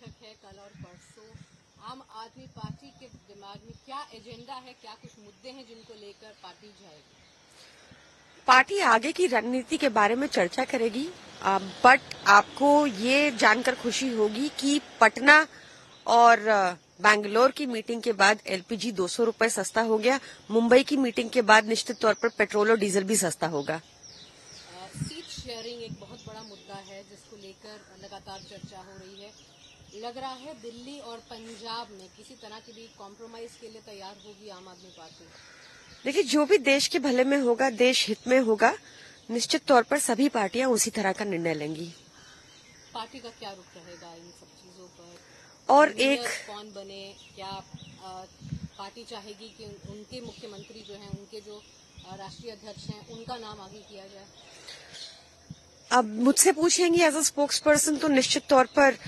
बैठक है कल और परसों। आम आदमी पार्टी के दिमाग में क्या एजेंडा है, क्या कुछ मुद्दे हैं जिनको लेकर पार्टी जाएगी? पार्टी आगे की रणनीति के बारे में चर्चा करेगी, बट आपको ये जानकर खुशी होगी कि पटना और बैंगलोर की मीटिंग के बाद एलपीजी 200 रुपए सस्ता हो गया। मुंबई की मीटिंग के बाद निश्चित तौर पर पेट्रोल और डीजल भी सस्ता होगा। सीट शेयरिंग एक बहुत बड़ा मुद्दा है जिसको लेकर लगातार चर्चा हो रही है। लग रहा है दिल्ली और पंजाब में किसी तरह की भी कॉम्प्रोमाइज के लिए तैयार होगी आम आदमी पार्टी। देखिए, जो भी देश के भले में होगा, देश हित में होगा, निश्चित तौर पर सभी पार्टियां उसी तरह का निर्णय लेंगी। पार्टी का क्या रुख रहेगा इन सब चीजों पर? और एक कौन बने, क्या पार्टी चाहेगी कि उनके मुख्यमंत्री जो हैं, उनके जो राष्ट्रीय अध्यक्ष हैं, उनका नाम आगे किया जाए? अब मुझसे पूछेंगी एज अ स्पोक्स पर्सन तो निश्चित तौर पर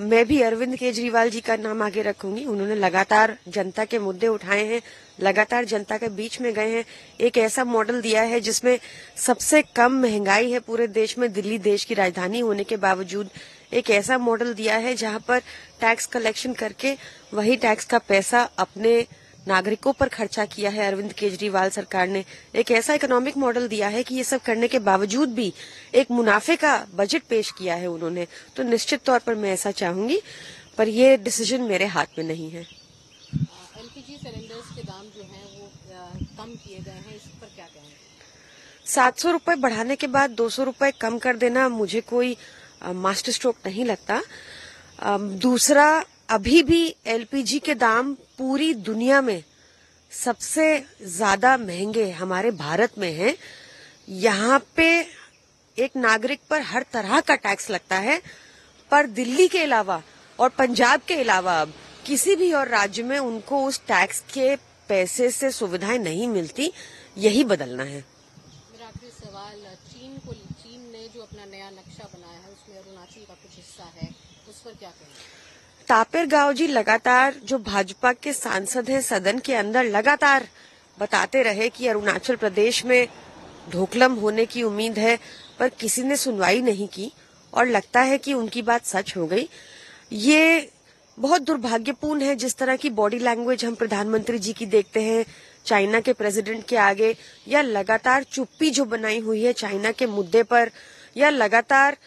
मैं भी अरविंद केजरीवाल जी का नाम आगे रखूंगी। उन्होंने लगातार जनता के मुद्दे उठाए हैं, लगातार जनता के बीच में गए हैं, एक ऐसा मॉडल दिया है जिसमें सबसे कम महंगाई है पूरे देश में, दिल्ली देश की राजधानी होने के बावजूद एक ऐसा मॉडल दिया है जहां पर टैक्स कलेक्शन करके वही टैक्स का पैसा अपने नागरिकों पर खर्चा किया है अरविंद केजरीवाल सरकार ने। एक ऐसा इकोनॉमिक मॉडल दिया है कि ये सब करने के बावजूद भी एक मुनाफे का बजट पेश किया है उन्होंने। तो निश्चित तौर पर मैं ऐसा चाहूंगी, पर ये डिसीजन मेरे हाथ में नहीं है। एलपीजी सिलेंडर्स के दाम जो हैं वो कम किए गए हैं, इस पर क्या कहेंगे? 700 रुपए बढ़ाने के बाद 200 रुपए कम कर देना मुझे कोई मास्टर स्ट्रोक नहीं लगता। दूसरा, अभी भी एलपीजी के दाम पूरी दुनिया में सबसे ज्यादा महंगे हमारे भारत में हैं। यहाँ पे एक नागरिक पर हर तरह का टैक्स लगता है, पर दिल्ली के अलावा और पंजाब के अलावा अब किसी भी और राज्य में उनको उस टैक्स के पैसे से सुविधाएं नहीं मिलती। यही बदलना है। मेरा आखिरी सवाल, चीन ने जो अपना नया नक्शा बनाया है उसमें अरुणाचल का कुछ हिस्सा है, उस पर क्या कहेंगे? तापिर गाव जी लगातार, जो भाजपा के सांसद हैं सदन के अंदर, लगातार बताते रहे कि अरुणाचल प्रदेश में ढोकलम होने की उम्मीद है, पर किसी ने सुनवाई नहीं की और लगता है कि उनकी बात सच हो गई। ये बहुत दुर्भाग्यपूर्ण है जिस तरह की बॉडी लैंग्वेज हम प्रधानमंत्री जी की देखते हैं चाइना के प्रेसिडेंट के आगे, या लगातार चुप्पी जो बनाई हुई है चाइना के मुद्दे पर, या लगातार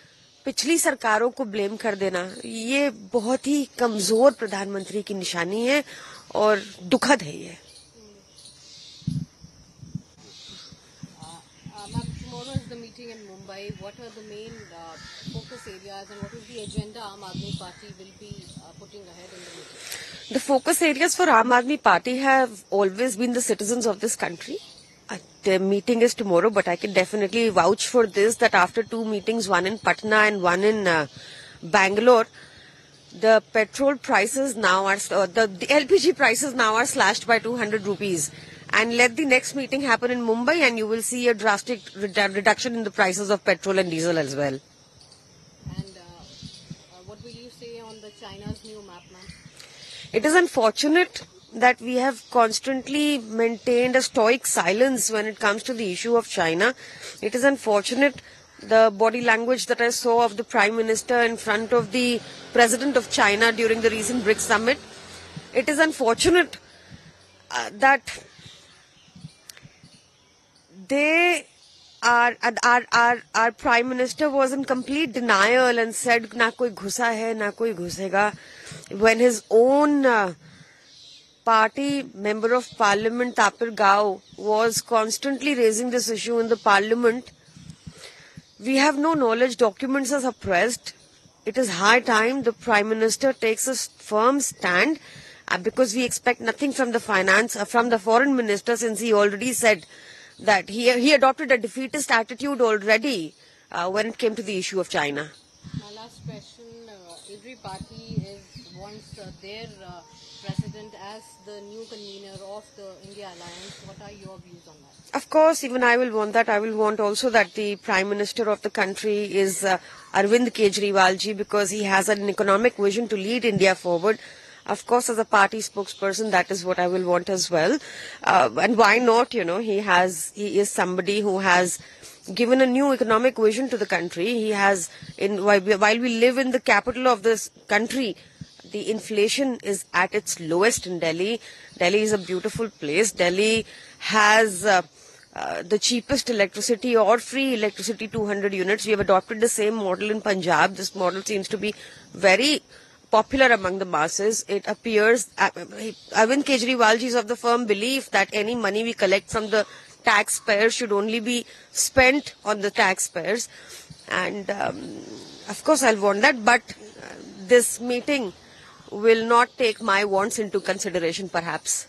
पिछली सरकारों को ब्लेम कर देना। ये बहुत ही कमजोर प्रधानमंत्री की निशानी है और दुखद है ये। Tomorrow is the meeting in Mumbai. What are the main focus areas and what is the agenda Aam Aadmi Party will be putting ahead in the meeting? The focus areas for Aam Aadmi Party have always been the citizens of this country. The meeting is tomorrow, but I can definitely vouch for this, that after two meetings, one in Patna and one in Bangalore, the petrol prices now are, the LPG prices now are slashed by 200 rupees. And let the next meeting happen in Mumbai and you will see a drastic reduction in the prices of petrol and diesel as well. And what will you say on the China's new map, ma'am? It is unfortunate that we have constantly maintained a stoic silence when it comes to the issue of China. It is unfortunate the body language that I saw of the Prime Minister in front of the President of China during the recent BRICS summit. It is unfortunate that our Prime Minister was in complete denial and said na koi ghusa hai, na koi ghusega, when his own party member of parliament Tapir Gao was constantly raising this issue in the parliament. We have no knowledge, documents are suppressed. It is high time the Prime Minister takes a firm stand, because we expect nothing from the foreign minister, since he already said that he adopted a defeatist attitude already when it came to the issue of China. My last question, every party wants their president as the new convener of the India Alliance. What are your views on that? Of course, even I will want that. I will want also that the Prime Minister of the country is Arvind Kejriwal ji, because he has an economic vision to lead India forward. Of course, as a party spokesperson, that is what I will want as well. And why not? You know, he is somebody who has given a new economic vision to the country. He has, while we live in the capital of this country, the inflation is at its lowest in Delhi. Delhi is a beautiful place. Delhi has the cheapest electricity or free electricity, 200 units. We have adopted the same model in Punjab. This model seems to be very popular among the masses. It appears, Arvind Kejriwal ji is of the firm belief that any money we collect from the taxpayers should only be spent on the taxpayers. And of course I'll want that, but this meeting will not take my wants into consideration perhaps.